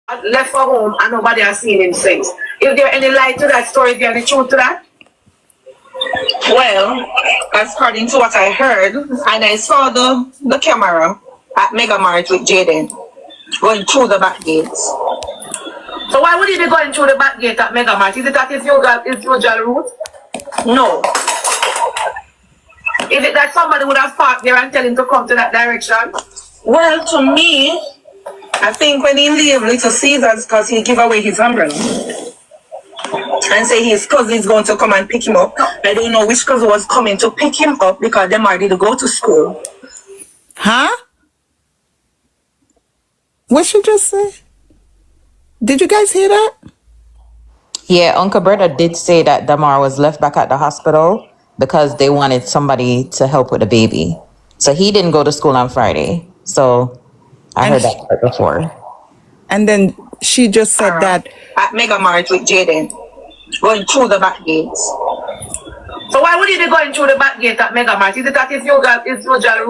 left for home and nobody has seen him since. Is there any light to that story? Is there any truth to that? Well, according to what I heard, and I saw the camera at Mega Mart with Jayden going through the back gates. So why would he be going through the back gate at Mega Mart? Is it that his usual route? No. Is it that somebody would have parked there and tell him to come to that direction? Well, to me, I think when he leave Little Caesars, because he give away his umbrella and say his cousin is going to come and pick him up. I don't know which cousin was coming to pick him up because them already to go to school. Huh? What she just say? Did you guys hear that? Yeah, Uncle Berta did say that Damar was left back at the hospital because they wanted somebody to help with the baby. So he didn't go to school on Friday. So I heard that part before. And then she just said that at Mega Mart with Jayden going through the back gates. So why would he be going through the back gate at Mega Mart? Is it that his usual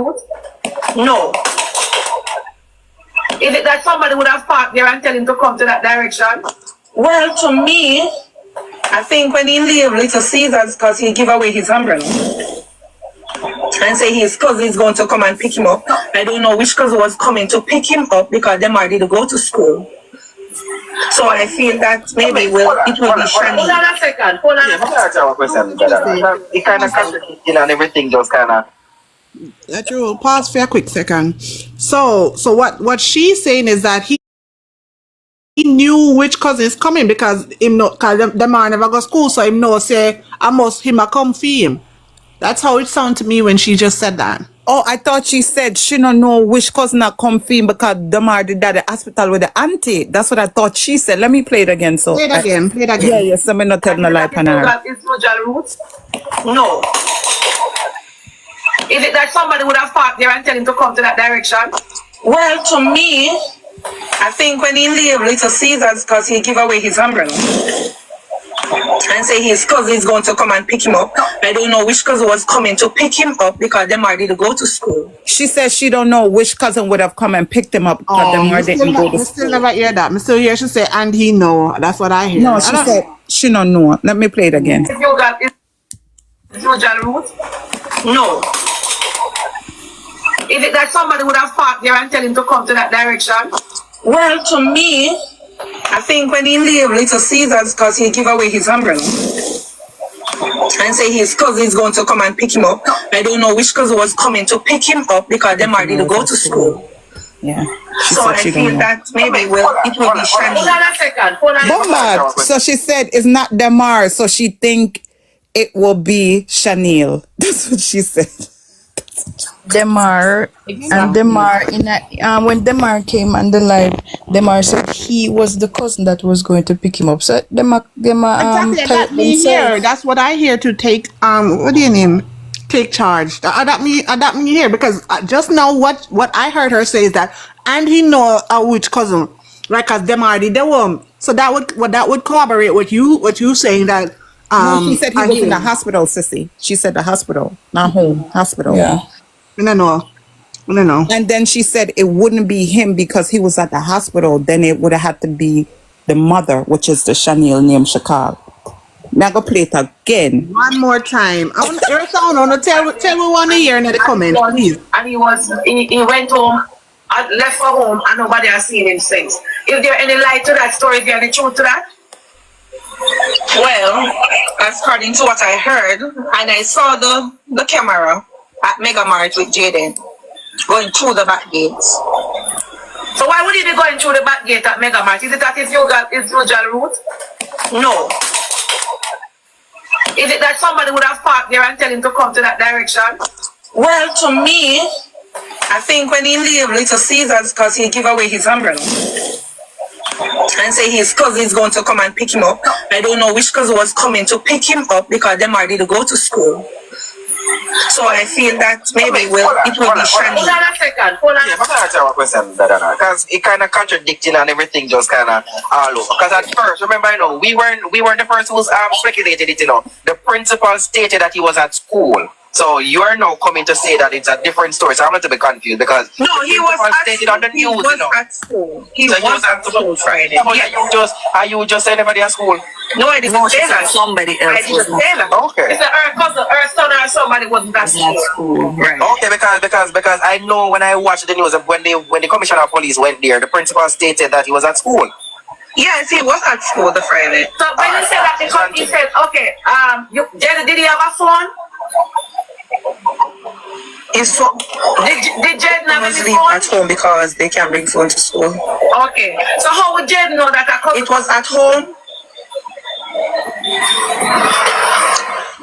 route? No. Is it that somebody would have parked there and tell him to come to that direction? Well, to me, I think when he leave Little Caesars, because he give away his umbrella and say his cousin is going to come and pick him up. I don't know which cousin was coming to pick him up because them already to go to school. So I feel that maybe it will be Shani. Hold on a second. It kind of contradicting and everything just kind of. That you will pause for a quick second. So what she's saying is that he knew which cousin is coming because him not because them man never go school, so him know say I must him a come for him. That's how it sounded to me when she just said that. oh, I thought she said she don't know which cousin not come for him because Damar did at the hospital with the auntie. That's what I thought she said. Let me play it again. So Play it again. Yeah, yes. I'm not telling no lie on her. No. Is it that somebody would have parked there and tell him to come to that direction? Well, to me, I think when he leave Little Caesars, because he give away his umbrella and say his cousin is going to come and pick him up. I don't know which cousin was coming to pick him up because them already to go to school. She says she don't know which cousin would have come and picked him up because them already didn't go to school. I still never hear that. I still hear she say, and he know. That's what I hear. No, she said she don't know. Let me play it again. Is your route? No. Is it that somebody would have parked there and tell him to come to that direction? Well, to me, I think when he leave Little Caesars, because he give away his umbrella and say his cousin is going to come and pick him up. I don't know which cousin was coming to pick him up because them already to go to school. Yeah. So I feel that maybe it will be Shani. Hold on a second. Bombard. So she said it's not Damar, so she think it will be Chanel. That's what she said. Demar and Demar when Demar came on the live, Demar said he was the cousin that was going to pick him up. So Demar That's what I hear to take what do you name? Take charge. That me here because just now what I heard her say is that and he know which cousin, right? Because them already the one. So that would corroborate what you saying that. No, she said he was in the hospital, sissy. She said the hospital, not home, hospital. Yeah. No. And then she said it wouldn't be him because he was at the hospital. Then it would have had to be the mother, which is the Chanel named Chicago. Now go play it again. One more time. I want your sound on tell me one year in the comment, please. And he went home, left for home, and nobody has seen him since. Is there any light to that story? Is there any truth to that? Well, according to what I heard, and I saw the camera at Mega Mart with Jayden going through the back gates. So why would he be going through the back gate at Mega Mart? Is it that his usual route? No. Is it that somebody would have parked there and tell him to come to that direction? Well, to me, I think when he leave Little Caesars, because he give away his umbrella and say his cousin is going to come and pick him up. I don't know which cousin was coming to pick him up because them already to go to school. So I feel that maybe it will be Shani. Hold on a second. I'm going to ask you a question, because it kind of contradicting and everything just kind of all over. Because at first, remember, we weren't the first who's speculated it, The principal stated that he was at school. So you are now coming to say that it's a different story. So I'm not to be confused because No, he was stated on the he news, was you know. at school. He So was at school Friday. But Yes. are you just anybody at school? No, I didn't say that. Somebody I else didn't was say that. Okay. It's her cousin, her son, or somebody was at at school. school. Right. Okay, because I know when I watched the news when the commissioner of police went there, the principal stated that he was at school. Yes, he was at school the Friday. So when you say that, he said, okay, Jayden, did he have a phone? His phone. Did Jayden have his phone? At home because they can't bring phone to school. Okay. So how would Jayden know that? It was at home.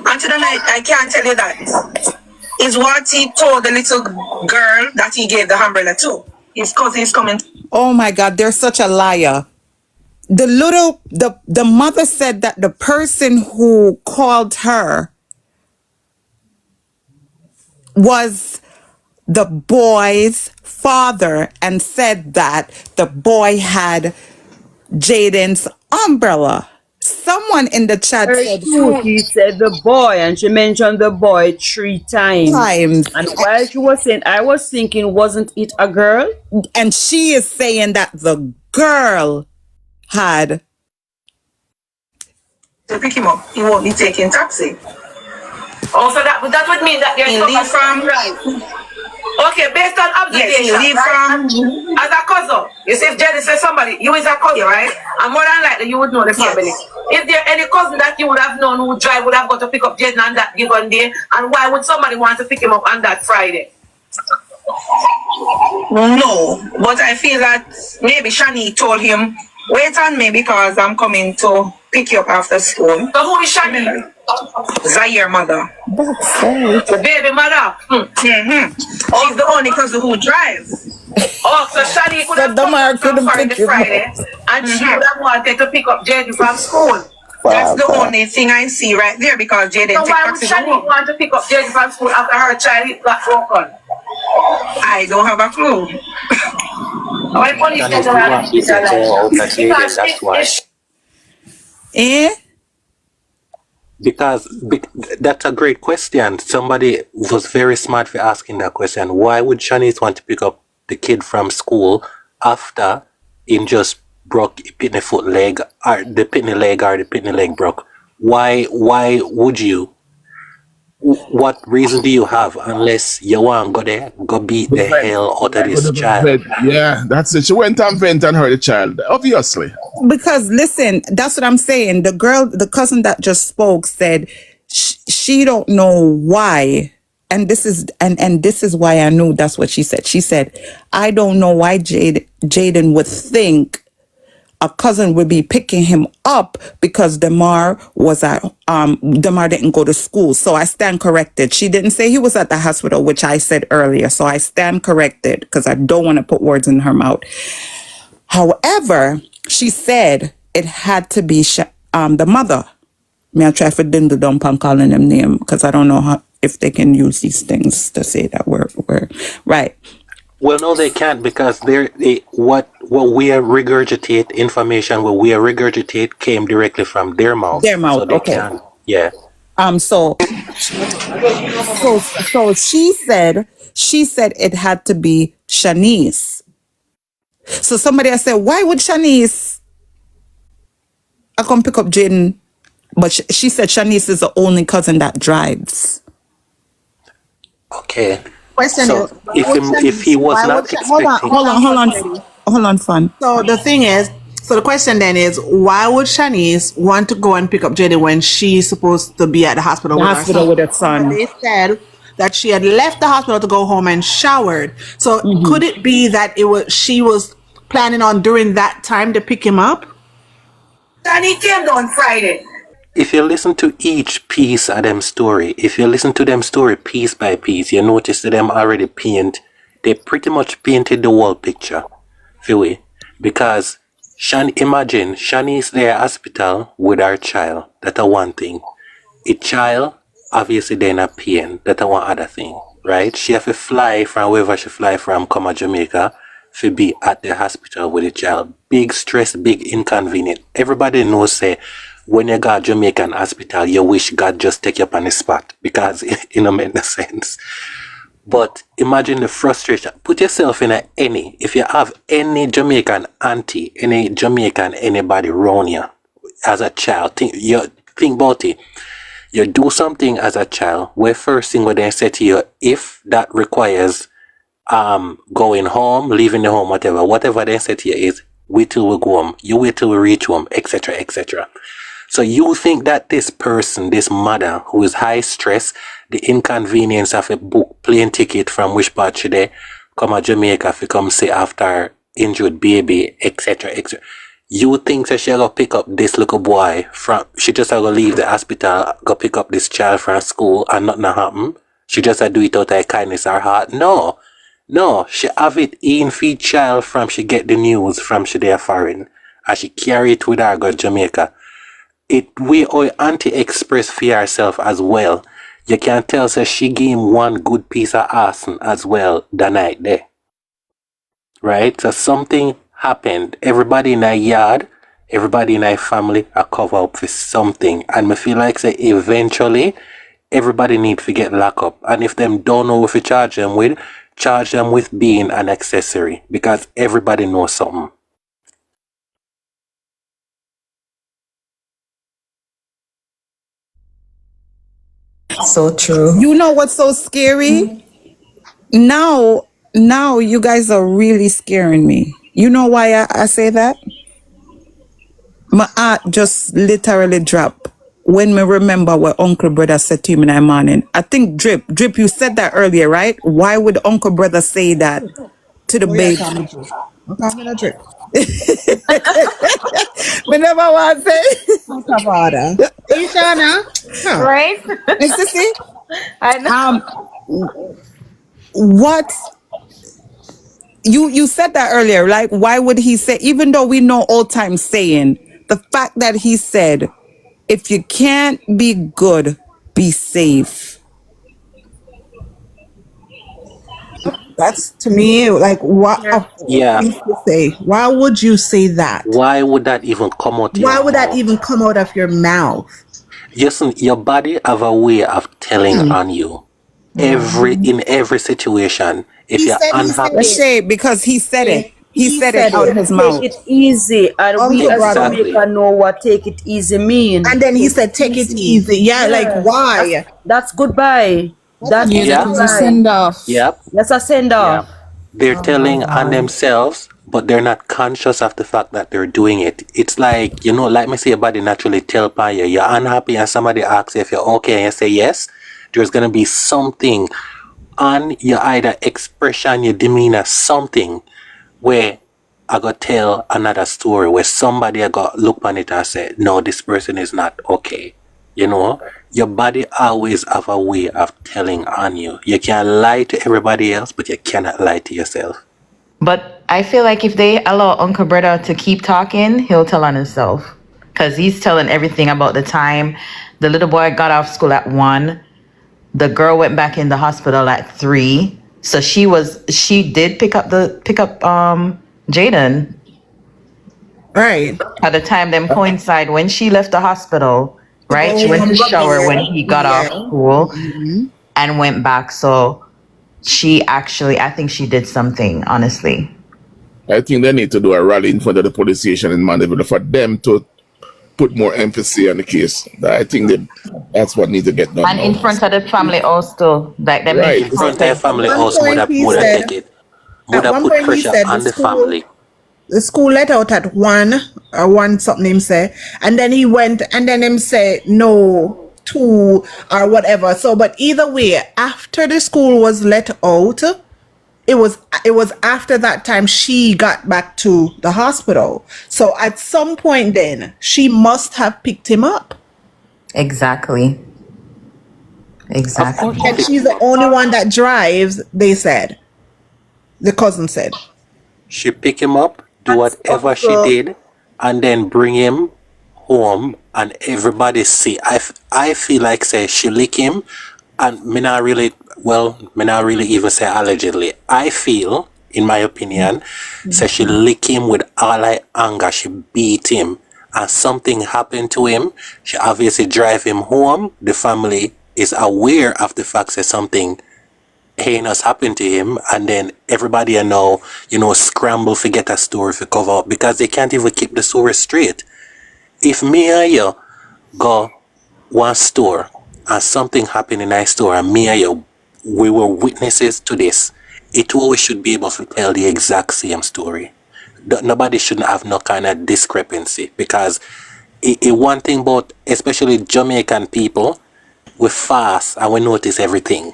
Until the night, I can't tell you that. Is what he told the little girl that he gave the umbrella to. His cousin is coming. Oh my God, they're such a liar. The mother said that the person who called her was the boy's father and said that the boy had Jayden's umbrella. Someone in the chat said She said the boy, and she mentioned the boy 3 times. And while she was saying, I was thinking, wasn't it a girl? and she is saying that the girl had. To pick him up, he won't be taking taxi. Also, that would mean that there's leave from right. Okay, based on observation, yes, leave right? From as a cousin. You see, if Jayden says somebody, you is a cousin, right? And more than likely, you would know the family. Yes. Is there any cousin that you would have known who would have got to pick up Jayden on that given day? And why would somebody want to pick him up on that Friday? No, but I feel that maybe Shani told him, wait on me because I'm coming to pick you up after school. So who is Shani? Zaire mother. That's so. The baby mother. She's the only cousin who drives. Oh, so Shani could have come from Friday and she would have wanted to pick up Jayden from school. That's the only thing I see right there because Jayden. So why would Shani want to pick up Jayden from school after her child got broken? I don't have a clue. Why police that's why. Eh? Because that's a great question. Somebody was very smart for asking that question. Why would Shanice want to pick up the kid from school after him just broke a pitney foot leg, or the pitney leg broke? Why would you? What reason do you have unless you want to go there, go beat the hell out of this child? Yeah, that's it. She went and vent and hurt the child, obviously. Because listen, that's what I'm saying. The cousin that just spoke said she don't know why. And this is why I knew that's what she said. She said, I don't know why Jayden would think a cousin would be picking him up because Demar didn't go to school. So I stand corrected. She didn't say he was at the hospital, which I said earlier. So I stand corrected because I don't want to put words in her mouth. However, she said it had to be the mother. May I try for the dump and calling them name because I don't know if they can use these things to say that we're right. Well, no, they can't because what we regurgitate information, what we regurgitate came directly from their mouth. Their mouth, so they okay. Can't, yeah. So she said it had to be Shanice. So somebody has said, why would Shanice come pick up Jayden? But she said Shanice is the only cousin that drives. Okay. Question so is, if he was not expecting... Hold on, fun. So the thing is, so the question then is, why would Shanice want to go and pick up Jayden when she's supposed to be at the hospital with her son? They said that she had left the hospital to go home and showered. So could it be that she was planning on during that time to pick him up? And he came on Friday. If you listen to each piece of them story, if you listen to them story piece by piece, you notice that them already they pretty much painted the whole picture. Feel we? Because imagine Shani's there at hospital with her child. That's a one thing. A child, obviously they're not pain. That's a one other thing. Right? She have to fly from wherever she fly from, come to Jamaica, to be at the hospital with a child. Big stress, big inconvenience. Everybody knows say when you got Jamaican hospital, you wish God just take you up on the spot because it don't make no sense. But imagine the frustration. Put yourself in if you have any Jamaican auntie, any Jamaican anybody around you as a child, think about it. You do something as a child where first thing when they say to you, if that requires going home, leaving the home, whatever they say to you is wait till we go home, you wait till we reach home, etc. etc. So you think that this person, this mother who is high stress, the inconvenience of a book plane ticket from which part should they come to Jamaica if you come see after injured baby, etc. etc. You think that she gonna pick up this little boy from she just gonna leave the hospital, go pick up this child from school and nothing happen? She just do it out of kindness or heart? No. No, she have it in feed child from she get the news from she there foreign and she carry it with her go to Jamaica. We or auntie express for herself as well. You can tell say she gave him one good piece of ass as well the night there. Right? So something happened. Everybody in a yard, everybody in a family are cover up for something. And I feel like say eventually everybody need to get locked up. And if them don't know what to charge them with being an accessory. Because everybody knows something. So true. You know what's so scary? Now you guys are really scaring me. You know why I say that? My heart just literally dropped when me remember what Uncle Brother said to him in the morning. I think Drip, you said that earlier, right? Why would Uncle Brother say that to the baby? I'm talking a Drip. Me never want to say. I'm talking about that. You sure now? Huh. Right? Is this it? I know. What you said that earlier, like why would he say, even though we know old time saying, the fact that he said, if you can't be good, be safe. That's to me like what Yeah. to say. Why would you say that? Why would that even come out? Why would that even come out of your mouth? Listen, your body have a way of telling on you. In every situation. If you're unhappy. Let's say because he said it. He said it out of his mouth. Take it easy. And we as Exactly. Jamaica know what take it easy mean. And then he said, take it easy. Yeah, like why? That's goodbye. That's Yeah. That was a send off. Yep. That's a send off. Yep. They're telling on themselves, but they're not conscious of the fact that they're doing it. It's like, like me say your body naturally tell upon you. You're unhappy and somebody asks you if you're okay and you say yes. There's going to be something on your either expression, your demeanor, something where I got tell another story where somebody I got look on it and say, no, this person is not okay. Your body always have a way of telling on you. You can lie to everybody else, but you cannot lie to yourself. But I feel like if they allow Uncle Brother to keep talking, he'll tell on himself. Because he's telling everything about the time. The little boy got off school at 1. The girl went back in the hospital at 3. So she did pick up Jayden. Right. At the time them coincide when she left the hospital, right? She went to shower when he got off school and went back. So I think she did something, honestly. I think they need to do a rally in front of the police station in Mandeville for them to put more emphasis on the case. I think that's what needs to get done. And in front of the family also. Like them Right. In front of their family also would have take it. Would have put pressure on the family. The school let out at 1 or 1 something him say, and then he went and then him say no 2 or whatever. So but either way, after the school was let out, it was after that time she got back to the hospital. So at some point then she must have picked him up. Exactly. And she's the only one that drives, they said. The cousin said. She pick him up, do whatever she did, and then bring him home, and everybody see. I feel like say she lick him, and me not really even say allegedly. I feel, in my opinion, say she lick him with all her anger. She beat him, and something happened to him. She obviously drive him home. The family is aware of the fact that something heinous happened to him, and then everybody are now, scramble to get a story to cover up because they can't even keep the story straight. If me and you go one store and something happened in our store and me and you, we were witnesses to this, it always should be able to tell the exact same story. Nobody shouldn't have no kind of discrepancy because one thing about especially Jamaican people, we fast and we notice everything,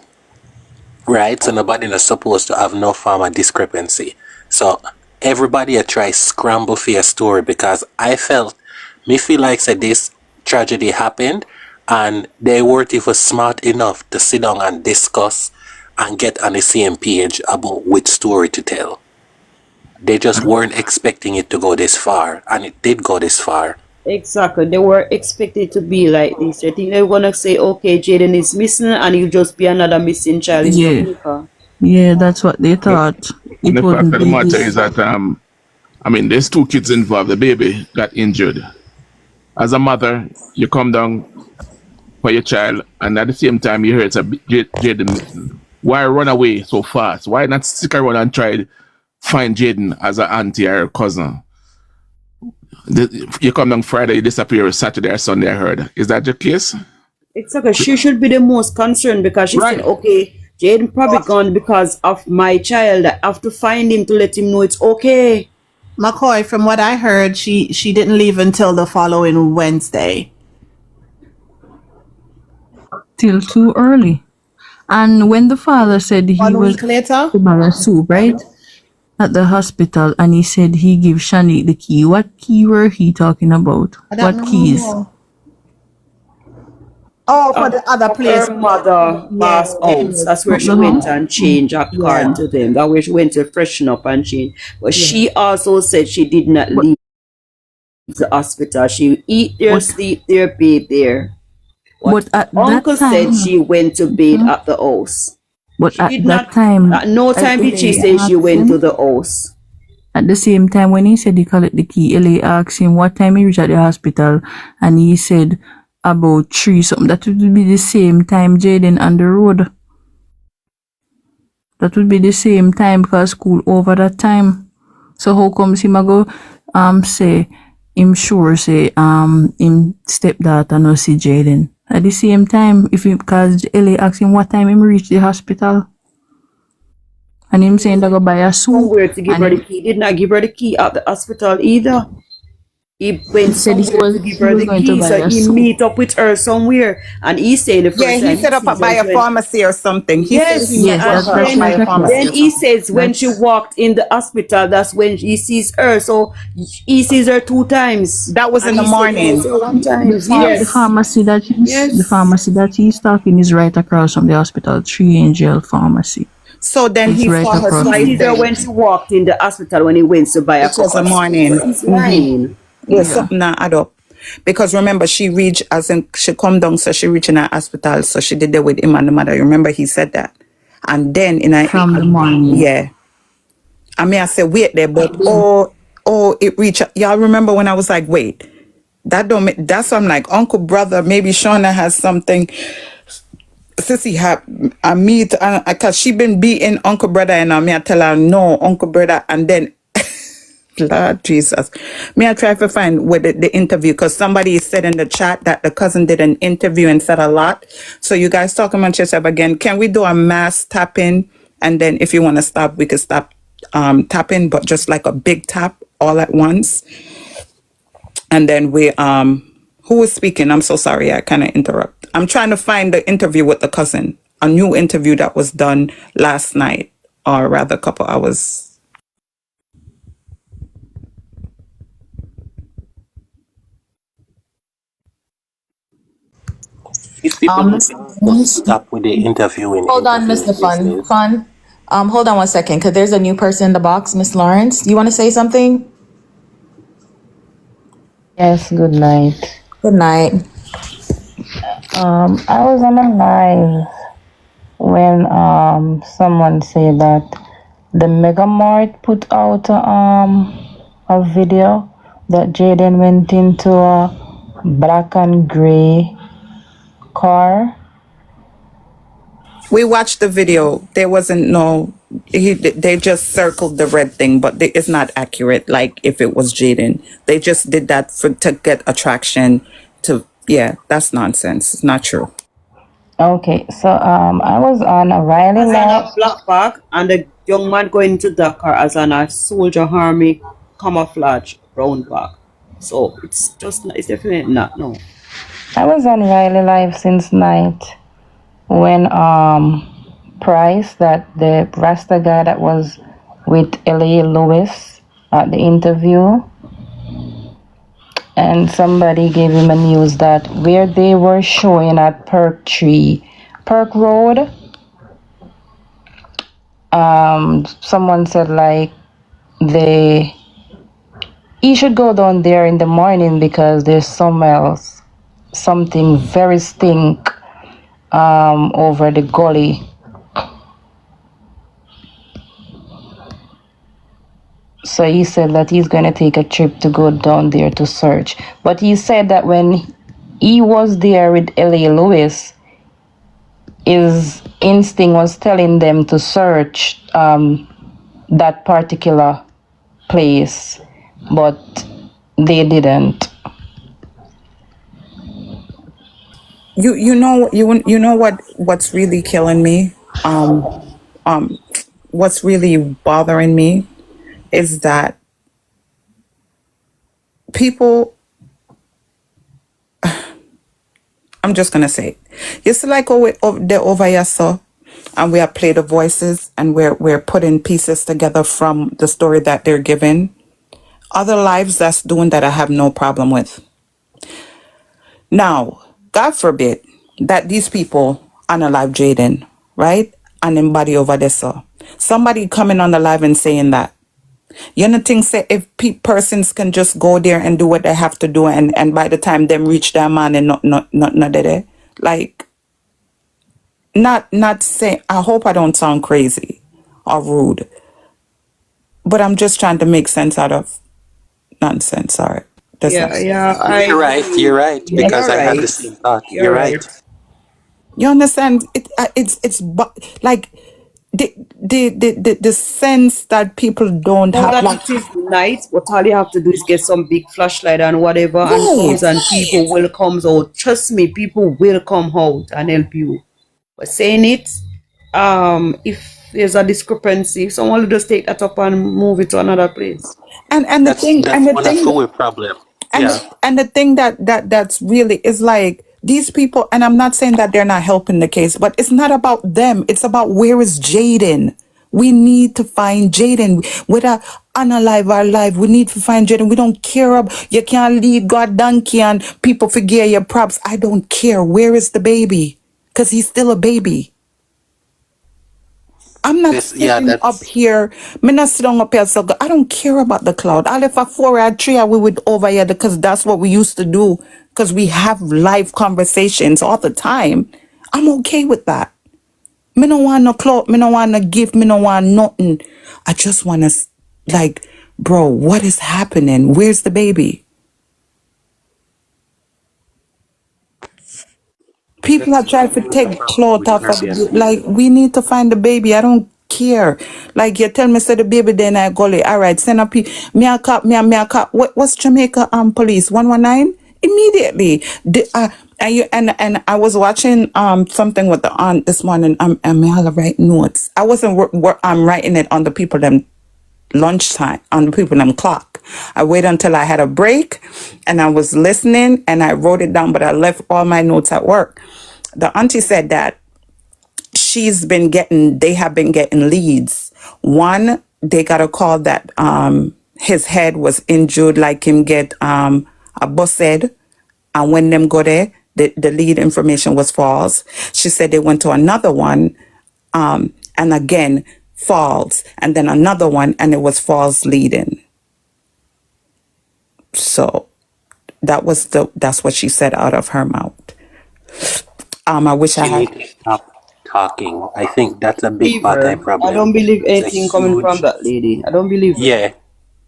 right? So nobody is supposed to have no form of discrepancy. So everybody try scramble for your story because me feel like said this tragedy happened and they weren't even smart enough to sit down and discuss and get on the same page about which story to tell. They just weren't expecting it to go this far, and it did go this far. Exactly. They were expected to be like this. I think they were gonna say, okay, Jayden is missing and he'll just be another missing child in Jamaica. Yeah, that's what they thought. And the fact of the matter is that there's 2 kids involved. The baby got injured. As a mother, you come down for your child, and at the same time you hear it's a Jayden missing. Why run away so fast? Why not stick around and try find Jayden as an auntie or a cousin? You come down Friday, you disappear Saturday or Sunday, I heard. Is that your case? Exactly. She should be the most concerned because she said, okay, Jayden probably gone because of my child. I have to find him to let him know it's okay. McCoy, from what I heard, she didn't leave until the following Wednesday. Till too early. And when the father said he 1 was week later? to buy a soup, right? At the hospital, and he said he gave Shanique the key. What key were he talking about? What keys? Oh, for the other place. Her mother passed out. That's where she went and changed her card to them. That's where she went to freshen up and change. But she also said she did not leave the hospital. She eat there, sleep there, bathe there. But at Uncle that time, said she went to bed at the house. but She at did that not. time, At no time did she say she went to the house. at the same time, when he said he collect the key, LA asked him what time he reached at the hospital, and he said about 3 something. That would be the same time Jayden on the road. That would be the same time because school over that time. So how comes him a go say him sure say him stepdaughter no see Jayden at the same time because LA asked him what time him reach the hospital. And him saying they go buy a soup. Somewhere to give her the key. He did not give her the key at the hospital either. He went said he somewhere was- to give he her was the going to key, buy so a he soup. meet up with her somewhere. And he said the first Yeah, time he set up sees by her a when- pharmacy or something. He Yes, said he yes, met that's her what by a I'm pharmacy. Then or he something. says when she walked in the hospital, that's when he sees her. So he sees her 2 times. That was in And the he said he morning. sees her 1 time. The Yes. pharmacy that he's Yes. the pharmacy that he's talking is right across from the hospital, 3 Angel Pharmacy. So then It's he right saw her across. He sees her slicing. when she walked in the hospital when he went to buy a It was cup a of soup. morning. He's lying. Yeah, something not add up. Because remember, she reached, as in, she come down, so she reached in a hospital, so she did that with him and the mother. You remember he said that? And then in a... From the morning. Yeah. I mean, I said, wait there, but it reached... Y'all remember when I was like, wait, that don't make... That's why I'm like, uncle, brother, maybe Shauna has something... Sissy have I meet because she been beating uncle brother and me I tell her no uncle brother and then Lord Jesus me I try to find with the interview because somebody said in the chat that the cousin did an interview and said a lot, so you guys talk amongst yourself again. Can we do a mass tapping, and then if you want to stop we could stop tapping, but just like a big tap all at once, and then we who was speaking? I'm so sorry, I kind of interrupt. I'm trying to find the interview with the cousin, a new interview that was done last night, or rather a couple hours. If people stop with the interviewing. Hold on, Mr. Fun. Hold on 1 second, because there's a new person in the box, Miss Lawrence. You want to say something? Yes, good night. Good night. I was on a live when someone said that the Mega Mart put out a video that Jayden went into a black and gray car. We watched the video. There wasn't no. They just circled the red thing, but it's not accurate. Like if it was Jayden, they just did that to get attraction. To yeah, that's nonsense. It's not true. Okay, so I was on a Riley As on Live. a black bag, and the young man going into Dakar as on a soldier army camouflage brown bag. So it's definitely not, no. I was on Riley Live since night when Price, that the Rasta guy that was with L.A. Lewis at the interview, and somebody gave him a news that where they were showing at Perk Road, someone said like he should go down there in the morning because there's something very stink over the gully. So he said that he's going to take a trip to go down there to search. But he said that when he was there with L.A. Lewis, his instinct was telling them to search that particular place, but they didn't. You know what's really killing me? What's really bothering me is that people, I'm just gonna say, you see, like they're over here, so, and we have played the voices, and we're putting pieces together from the story that they're giving. Other lives that's doing that, I have no problem with. Now, God forbid that these people unalive Jayden, right? And anybody over there, so somebody coming on the live and saying that. You know, think say if persons can just go there and do what they have to do, and by the time them reach their man and not there, like, not say. I hope I don't sound crazy or rude, but I'm just trying to make sense out of nonsense. Sorry. You're right. Because I had the same thought. You're right. You understand? It's like the sense that people don't Now have. that Like, it is night, what all you have to do is get some big flashlight and whatever, and comes, and people will come out. Trust me, people will come out and help you. But saying it, if there's a discrepancy, someone will just take that up and move it to another place. and the thing That's and the one thing of our problem. and the thing that's really is like these people, and I'm not saying that they're not helping the case, but it's not about them. It's about where is Jayden. We need to find Jayden. Whether unalive or alive, we need to find Jayden. We don't care about, you can't lead God donkey and people forget your props. I don't care. Where is the baby? Because he's still a baby. I'm not sitting up here. Me not sitting up here. So I don't care about the cloud. I left a 4 or 3 we would over here because that's what we used to do. Because we have live conversations all the time. I'm okay with that. Me no want no clout. Me no want no gift. Me no want nothing. I just want to, like, bro, what is happening? Where's the baby? People are trying to take clothes off of the, like, we need to find the baby. I don't care. Like, you tell me say the baby, then I go like, all right, send up me a cop, me a cop. What's Jamaica police 119 immediately. And I was watching something with the aunt this morning. I'm write notes. I wasn't I'm writing it on the people them lunchtime, on the people them clock. I waited until I had a break and I was listening and I wrote it down, but I left all my notes at work. The auntie said that they have been getting leads. One, they got a call that his head was injured, like him get a bus head. And when them go there, the lead information was false. She said they went to another one, and again, false. And then another one, and it was false leading. So that's what she said out of her mouth. I wish I had. Need to stop talking. I think that's a big part of the problem. I don't believe anything coming from that lady. I don't believe it. Yeah.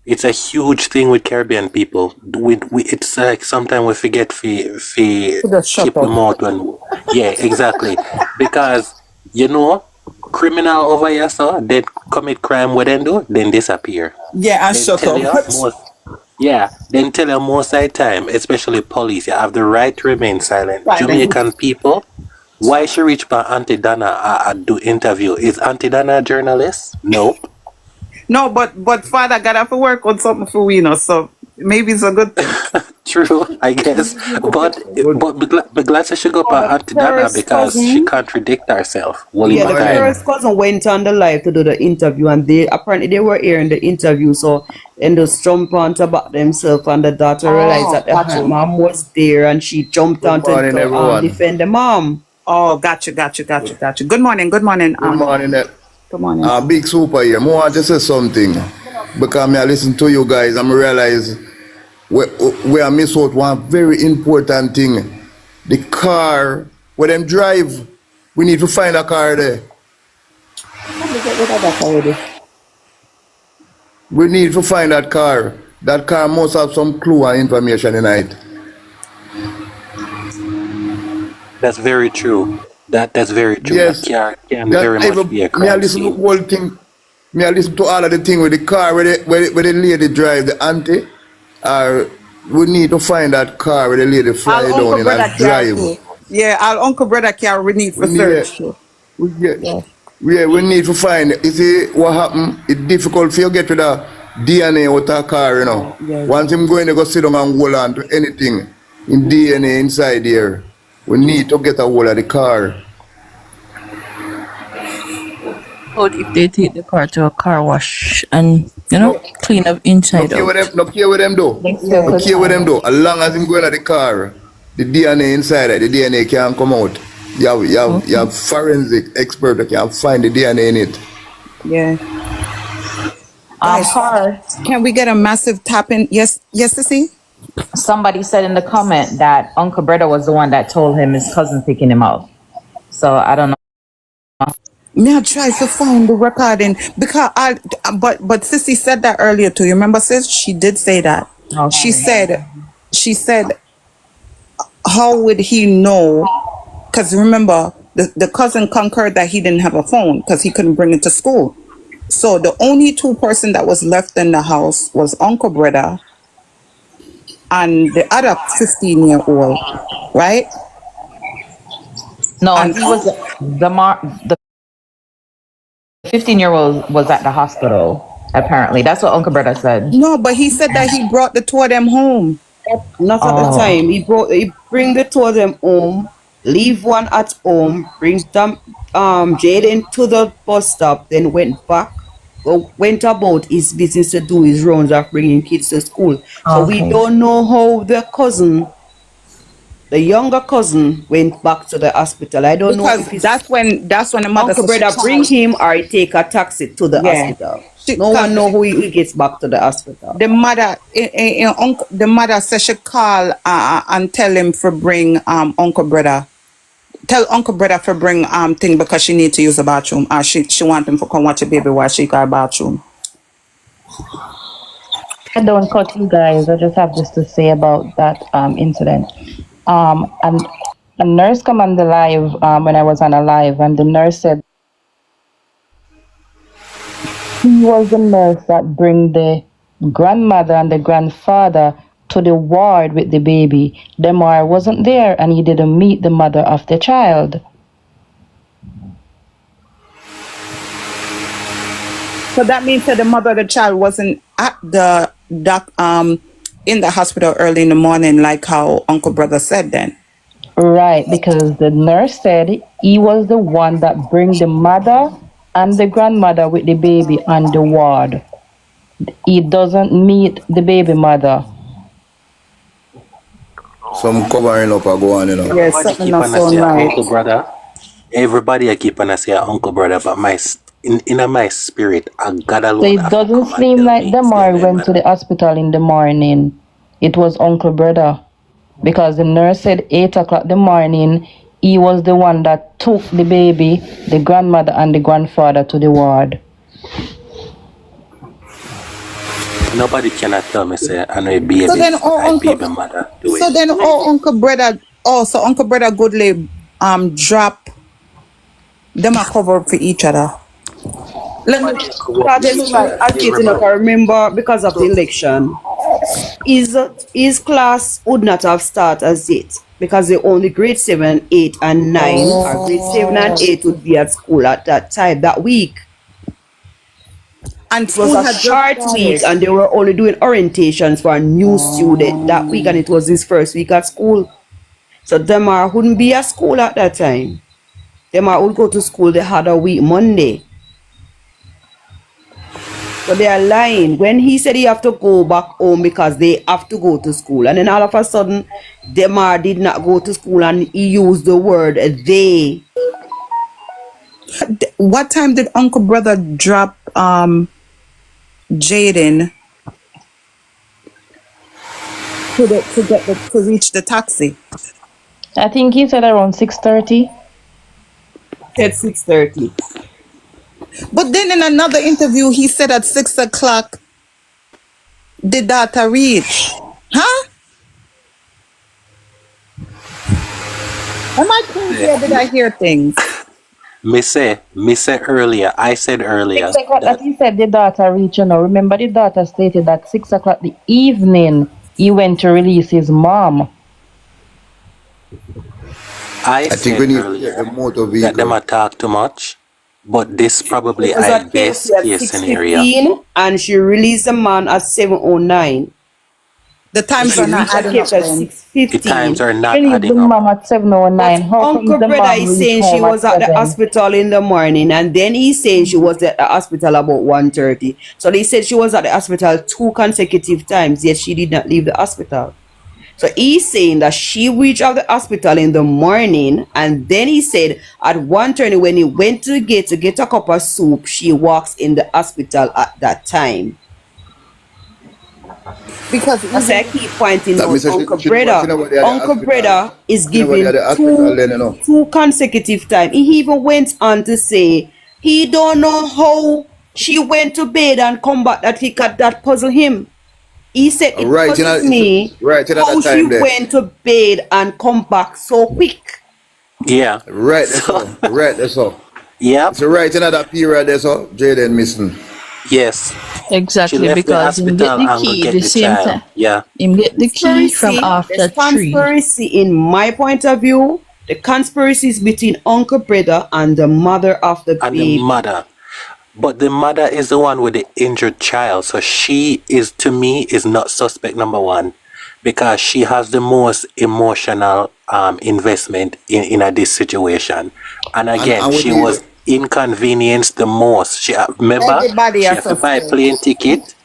It's a huge thing with Caribbean people. It's like sometimes we forget to Just shut keep the up. mouth when. Yeah, exactly. Because, you know, criminal over here, so they commit crime, what they do, then disappear. Yeah, and Then shut tell up. you most. Yeah, then tell you most of the time, especially police, you have the right to remain silent. Silent. Jamaican people, why she reach by Auntie Dana do interview? Is Auntie Dana a journalist? Nope. No, but father got to work on something for we, so maybe it's a good thing. True, I guess. But be glad she should go Oh, by the Auntie Dana first because she cousin. contradict herself all Yeah, the the time. first cousin went on the live to do the interview, and they apparently they were here in the interview, so and just jump on to about themselves, and the daughter realized Oh, that the got you. mom was there, and she jumped Good on morning, to everyone. defend the mom. Oh, got you. Good morning. Good morning. Good morning. Big Super here. I want to say something because I listen to you guys and I realize we are miss out one very important thing. The car where them drive, we need to find a car there. Probably get rid of that already. We need to find that car. That car must have some clue and information in it. That's very true. That's very true. Yes. That car can That very much be a me I crime listen to scene. the whole thing. Me I listen to all of the thing with the car where the lady drive, the auntie. We need to find that car where the lady fly I'll down Uncle in Brother and Carol drive. too. Yeah, I'll Uncle Brother Carol we need for We need, search too. yeah, we need to find. You see what happened? It's difficult for you to get rid of DNA out of a car, you know. Yeah. Once him going to go sit down and hold on to anything in DNA inside there, we need to get a hold of the car. But if they take the car to a car wash and clean up inside No care with out. them, no care with them though. No care with them though. As long as him going at the car, the DNA inside it, the DNA can't come out. You have forensic expert that can find the DNA in it. Yeah. Can we get a massive tap in? Yes, Sissy? Somebody said in the comment that Uncle Breda was the one that told him his cousin taking him out. So I don't know. Me I try to find the recording because but Sissy said that earlier too. You remember, Sis? She did say that. Okay. She said, how would he know? Because remember, the cousin concurred that he didn't have a phone because he couldn't bring it to school. So the only two person that was left in the house was Uncle Breda and the other 15-year-old, right? No, And he was the 15-year-old was at the hospital. Apparently, that's what Uncle Breda said. no, but he said that he brought the two of them home. Not at the time. He bring the two of them home, leave one at home, brings them Jayden to the bus stop, then went back, went about his business to do his rounds of bringing kids to school. So we don't know how the younger cousin went back to the hospital. I don't know if Because it's that's when the mother Uncle said she Breda bring called. him or he take a taxi to the Yeah. hospital. She- No one know who he gets back to the hospital. The mother, the mother said she call and tell him for bring Uncle Breda. Tell Uncle Breda for bring thing because she need to use the bathroom. She want him to come watch the baby while she got bathroom. I don't cut you guys. I just have this to say about that incident. And a nurse come on the live when I was on a live, and the nurse said he was the nurse that bring the grandmother and the grandfather to the ward with the baby. Demar wasn't there, and he didn't meet the mother of the child. So that means that the mother of the child wasn't at the in the hospital early in the morning, like how Uncle Brother said then. Right, because the nurse said he was the one that bring the mother and the grandmother with the baby on the ward. He doesn't meet the baby mother. Some covering up are going, you know. Yeah, Everybody something keep not on sound say right. Uncle Brother. Everybody I keep on say Uncle Brother, but in my spirit, I God So alone it have to doesn't come and seem tell like me Demar say, went to the hospital in the morning. It was Uncle Brother. Because the nurse said 8 o'clock in the morning, he was the one that took the baby, the grandmother and the grandfather to the ward. Nobody cannot tell me say I know a So then, baby, oh I Uncle, baby mother do so it. then, oh Uncle Brother, oh so Uncle Brother Goodley, drop them a cover for each other. Let me. That's why, as You getting up, I remember? remember because of the election, his class would not have started as yet because the only grade 7, 8, and 9, or grade 7 and 8 would be at school at that time, that week. And It was school a had just short week started. and they were only doing orientations for a new student that week, and it was his first week at school. So Demar wouldn't be at school at that time. Demar would go to school the other week, Monday. So they are lying. When he said he have to go back home because they have to go to school, and then all of a sudden, Demar did not go to school and he used the word they. What time did Uncle Brother drop Jayden to reach the taxi? I think he said around 6:30. Said 6:30. But then in another interview, he said at 6 o'clock the data reach. Huh? Am I crazy or did I hear things? Me say earlier, I said earlier 6 o'clock that that he said the data reached, you know. Remember the data stated that 6 o'clock the evening he went to release his mom. I I think said we need to earlier get a motor that them vehicle. attack too much, but this probably It was a at KFC best at case scenario. 6:15 and she released the man at 7:09. The So times she are not reached at adding up KFC at then. The times 6:15. are not Released the adding up. mom at 7:09. But How comes Uncle the Brother mom is reached saying she home at was at the 7? hospital in the morning, and then he's saying she was at the hospital about 1:30. So they said she was at the hospital 2 consecutive times, yet she did not leave the hospital. So he's saying that she reached out the hospital in the morning, and then he said at 1:30 when he went to the gate to get a cup of soup, she walks in the hospital at that time. Because That's why I even keep pointing That out means Uncle she Brother. know what they are at the Uncle hospital. Brother is She know what they are at giving the hospital then, you know. two consecutive times. He even went on to say he don't know how she went to bed and come back, that he got that puzzle him. He said it Right, you know, puzzles it's me right in at how that she time there. went to bed and come back so quick. Yeah. Right, that's So all. Right, that's all. yep. It's right in at that period, that's all. Jayden missing. Yes. She Exactly, left the because him get hospital the and go key get the the same child. time. Yeah. Him get the key from Conspiracy, after there's 3. conspiracy in my point of view. The conspiracy is between Uncle Brother and the mother of the And the baby. mother. But the mother is the one with the injured child. So she is, to me, is not suspect number one. Because she has the most emotional investment in this situation. And again, And we she was inconvenienced the most. She remember, everybody she a have to buy suspect. plane ticket.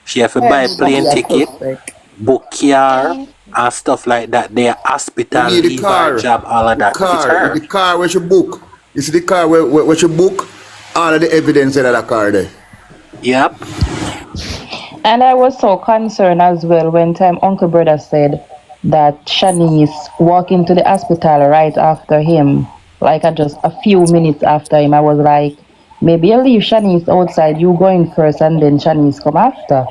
She have to buy Everybody plane a ticket, suspect. book car, and stuff like that. Their we hospital, need the leave her car. job, all of The that. It's car. her. The car where she book. You see the car where she book? All of the evidence in that car there. Yep. And I was so concerned as well when time Uncle Brother said that Shanice walked into the hospital right after him, like just a few minutes after him. I was like, maybe you leave Shanice outside, you go in first and then Shanice come after.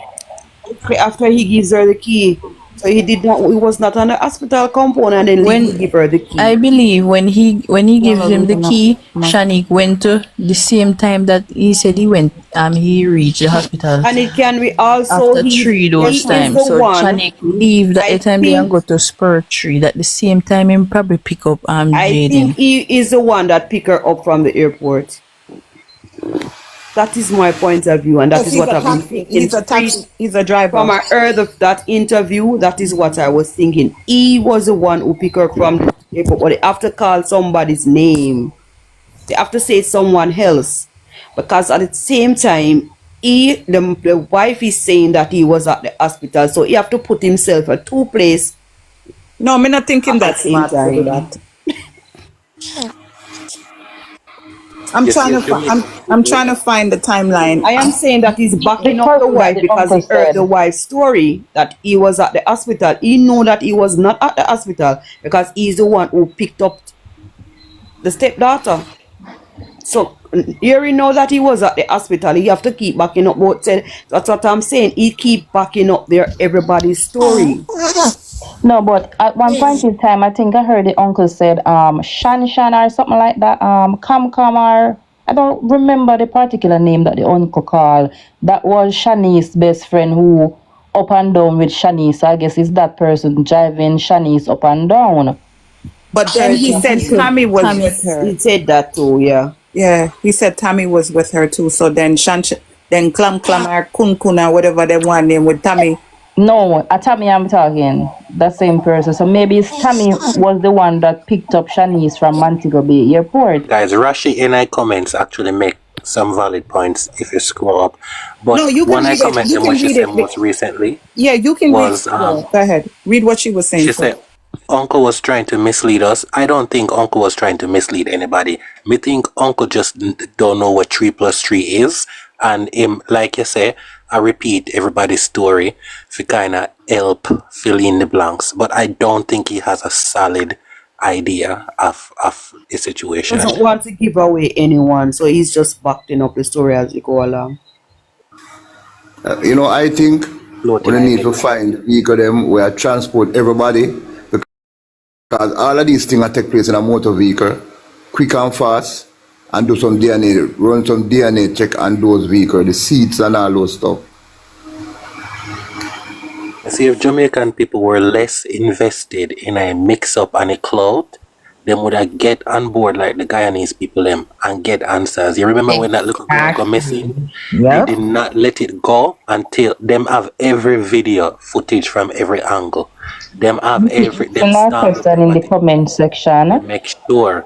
After he gives her the key. So he was not on the hospital compound and then When leave to give her the key. I believe when he gives him the key, Shanik went to the same time that he said he went. He reached the hospital And it can be also after 3 those he is times. the So one. Shanik leave that I the time they and think go to Spur 3. That the same time him probably pick up I Jayden. think he is the one that picked her up from the airport. That is my point of view, and that Because is what I've been thinking. He's a driver. From I heard of that interview, that is what I was thinking. He was the one who picked her from the airport, but they have to call somebody's name. They have to say someone else. Because at the same time, the wife is saying that he was at the hospital, so he have to put himself at 2 places. No, I'm not thinking At that the same smart to do time. that. I'm Yes, trying to yes, you find. need. I'm trying to find the timeline. I am saying that he's backing up the wife because he heard the wife's story that he was at the hospital. He knew that he was not at the hospital because he's the one who picked up the stepdaughter. So you already know that he was at the hospital. You have to keep backing up what said. That's what I'm saying. He keep backing up their everybody's story. No, but at one point in time, I think I heard the uncle said, Shan Shan or something like that, Kam or I don't remember the particular name that the uncle called. That was Shanice's best friend who up and down with Shanice. I guess it's that person driving Shanice up and down. But then he said Tammy was with her. He said that too, yeah. Yeah, he said Tammy was with her too. So then then Clam or Kun Kun or whatever they want name with Tammy. No, Tammy I'm talking. That same person. So maybe Tammy was the one that picked up Shanice from Montego Bay Airport. Guys, Rashi in our comments actually make some valid points if you scroll up. But No, you can one I read it. comment You on can what she read said it. most recently Yeah, you can was read. Go ahead. Read what she was saying. she said Uncle was trying to mislead us. I don't think Uncle was trying to mislead anybody. Me think Uncle just don't know what 3 plus 3 is. And him, like you say, I repeat everybody's story to kind of help fill in the blanks. But I don't think he has a solid idea of the situation. Doesn't want to give away anyone, so he's just backing up the story as we go along. You know, I think we need to find vehicle them where transport everybody, because all of these things take place in a motor vehicle, quick and fast, and do some DNA, run some DNA check on those vehicles, the seats and all those stuff. See, if Jamaican people were less invested in a mix-up and a cloud, they would have get on board like the Guyanese people them and get answers. You remember when that little girl got missing? Yep. They did not let it go until them have every video footage from every angle. Them have every them Question in the comment section. make sure.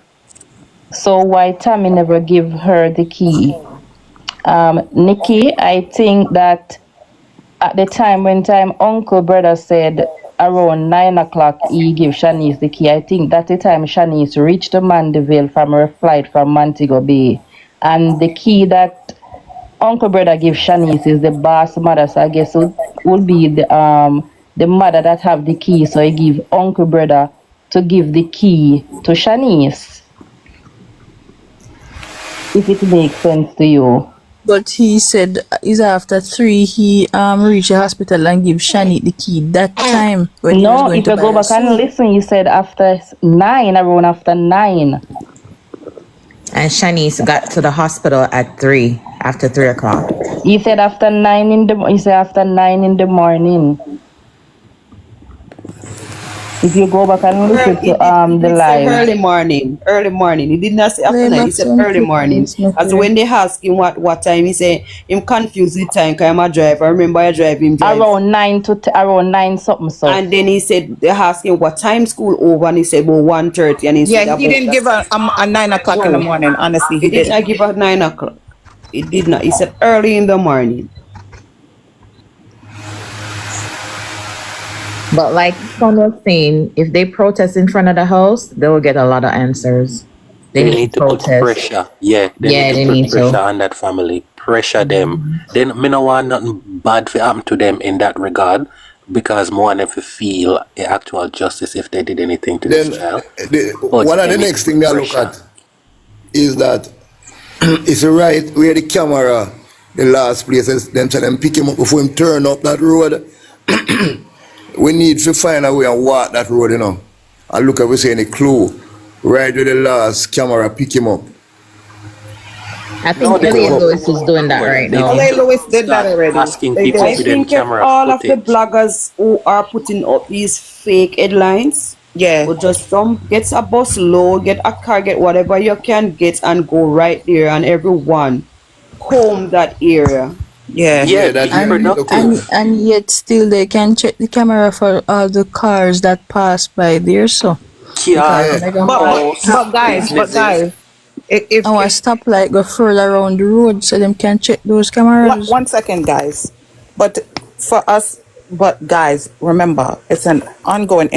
So why Tammy never give her the key? Nikki, I think that at the time when Uncle Brother said around 9 o'clock he give Shanice the key, I think that the time Shanice reached Mandeville from her flight from Montego Bay. And the key that Uncle Brother give Shanice is the boss mother, so I guess it would be the mother that have the key, so he give Uncle Brother to give the key to Shanice. If it makes sense to you. But he said is after 3 he reached the hospital and give Shani the key that time when he was No, going if to you buy go the back and suit. listen, you said after 9, around after 9. And Shanice got to the hospital at 3, after 3 o'clock. He said after 9 in the morning. If you go back and listen to the live. Early morning. He did not say after night, he said early morning. As when they ask him what time, he say him confused with time because I'm a driver. I remember I drive him drive. Around 9 something so. And then he said they asked him what time school over, and he said about 1:30, and he said Yeah, he didn't give a 9 o'clock in the morning. Honestly, he did not give her 9 o'clock. He did not. He said early in the morning. But like Sonia was saying, if they protest in front of the house, they will get a lot of answers. They need to put protest. pressure. Yeah, they put need pressure to. on that family. Pressure them. Then me no want nothing bad to happen to them in that regard, because more want them to feel the actual justice if they did anything to this child. One of the next thing I look at is that it's right where the camera, the last place, them tell them pick him up before him turn up that road. We need to find a way and walk that road, you know. And look at we saying a clue. Right where the last camera pick him up. I think Ellie Lewis is doing that right now. LA Lewis did that already. Asking They people did. to I think if all of the bloggers who are putting up these fake headlines, would just get a bus load, get a car, get whatever you can get and go right there, and everyone comb that area. And yet still they can check the camera for all the cars that pass by there, so. But guys, if our stoplight go further around the road so them can check those cameras. One second, guys. But for us, guys, remember, it's an ongoing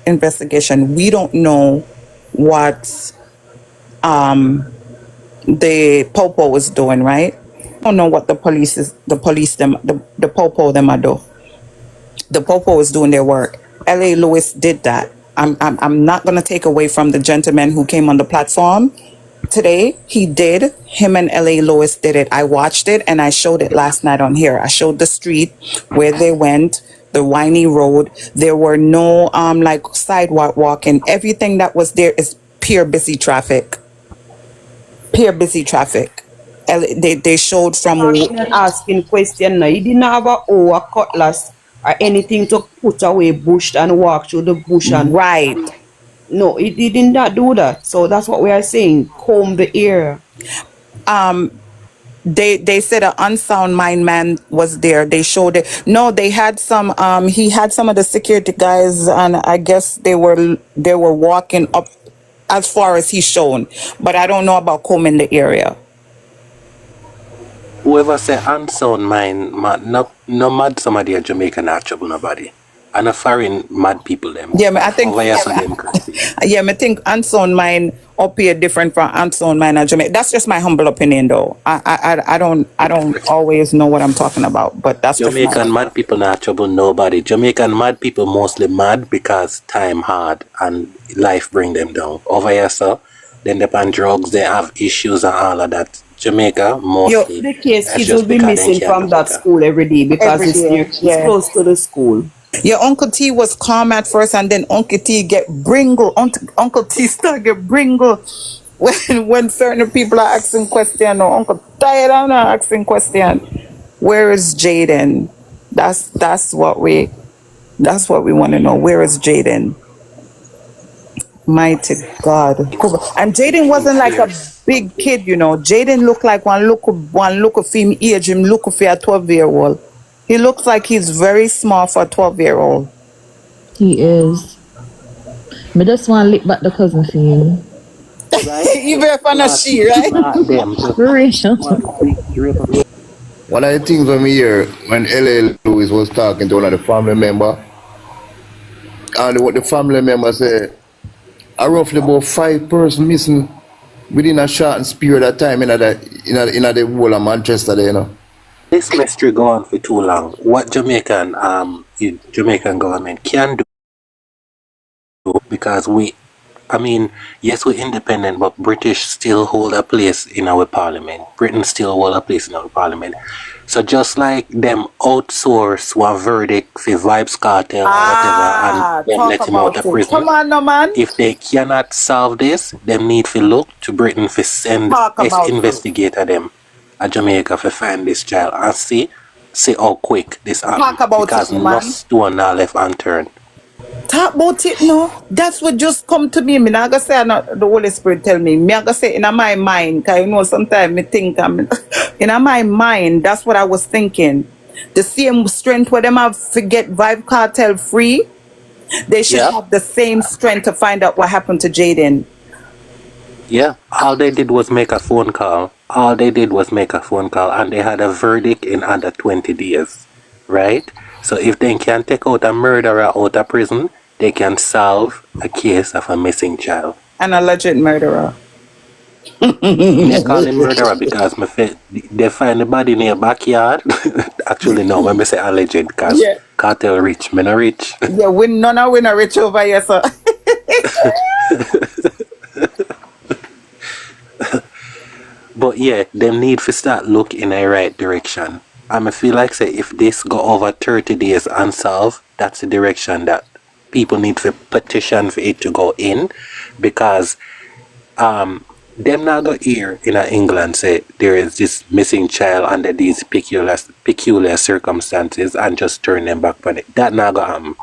investigation. We don't know what the popo was doing, right? We don't know what the popo them are doing. The popo is doing their work. LA Lewis did that. I'm not gonna take away from the gentleman who came on the platform, today. He did. Him and L.A. Lewis did it. I watched it and I showed it last night on here. I showed the street where they went, the winey road. There were no like sidewalk walking. Everything that was there is pure busy traffic. Pure busy traffic. They showed from Asking question now. He didn't have a cutlass or anything to put away bush and walk through the bush and right. no, he did not do that. So that's what we are saying. Comb the ear. They said an unsound mind man was there. They showed it. No, they had some he had some of the security guys and I guess they were walking up as far as he's shown. But I don't know about combing the area. Whoever say unsound mind, no mad somebody in Jamaica not trouble nobody. And a foreign mad people them. Yeah, I think Over here, so them crazy. yeah, I think unsound mind up here different from unsound mind in Jamaica. That's just my humble opinion though. I don't always know what I'm talking about, but that's Jamaican mad people not trouble nobody. Jamaican mad people mostly mad because time hard and life bring them down. Over here, so then they on drugs, they have issues and all of that. Jamaica mostly. The case kids will be missing from that school every day because Every day, it's close to the school. Yeah, Uncle T was calm at first, and then Uncle T get bringle. Uncle T start get bringle when certain people are asking question. Or Uncle tired of not asking question. Where is Jayden? That's what we want to know. Where is Jayden? Mighty God. And Jayden wasn't like a big kid, you know. Jayden looked like one look of him age. Him look for a 12-year-old. He looks like he's very small for a 12-year-old. He is. Me just want to lick back the cousin for you. Right? Even if I'm not she, right? One of the things when we hear when L.A. Lewis was talking to one of the family member, and what the family member said, a roughly about 5 persons missing within a short period of time in the whole of Manchester there, you know. This mystery go on for too long. What Jamaican government can do, because yes, we're independent, but British still hold a place in our parliament. Britain still hold a place in our parliament. So just like them outsource one verdict for Vibes Cartel or whatever and then let him out of prison. Come on, no man. If they cannot solve this, them need to look to Britain for send investigator them at Jamaica for find this child and see how quick this happens. Because no stone now left unturned. Talk about it, no. That's what just come to me. I'm not gonna say the Holy Spirit tell me. I'm gonna say in my mind, because you know sometimes I think in my mind, that's what I was thinking. The same strength where them have to get Vibe Cartel free, they should have the same strength to find out what happened to Jayden. Yeah, all they did was make a phone call. And they had a verdict in under 20 days, right? So if they can take out a murderer out of prison, they can solve a case of a missing child. An alleged murderer. They call him murderer because they find the body in their backyard. Actually, no, when we say alleged, because cartel rich, men are rich. Yeah, none of we are rich over here, so. But yeah, them need to start look in the right direction. I feel like say if this go over 30 days unsolved, that's the direction that people need to petition for it to go in, because them not go here in England say there is this missing child under these peculiar circumstances and just turn them back on it. That not go